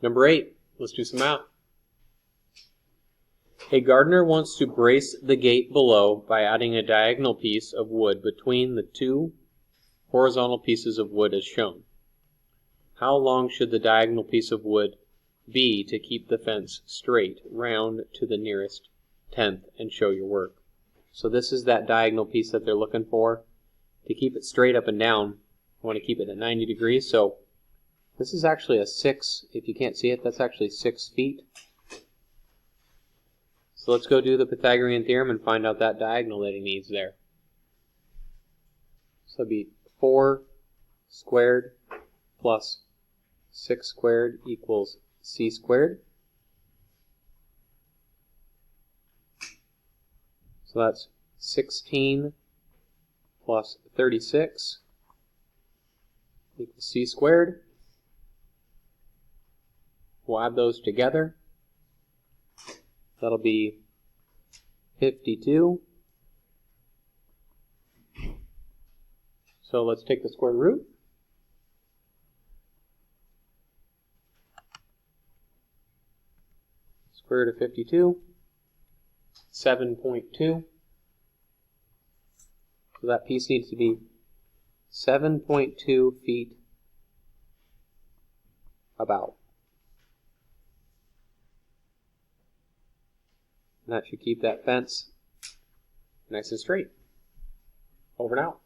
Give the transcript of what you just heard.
Number 8, let's do some math. A gardener wants to brace the gate below by adding a diagonal piece of wood between the two horizontal pieces of wood as shown. How long should the diagonal piece of wood be to keep the fence straight round to the nearest tenth and show your work? So this is that diagonal piece that they're looking for. To keep it straight up and down, I want to keep it at 90 degrees. So this is actually a 6. If you can't see it, that's actually 6 feet. So let's go do the Pythagorean theorem and find out that diagonal that he needs there. So it'd be 4 squared plus 6 squared equals c squared. So that's 16 plus 36 equals c squared. We'll add those together. That'll be 52. So let's take the square root. Square root of 52, 7.2. So that piece needs to be 7.2 feet about. And that should keep that fence nice and straight. Over and out.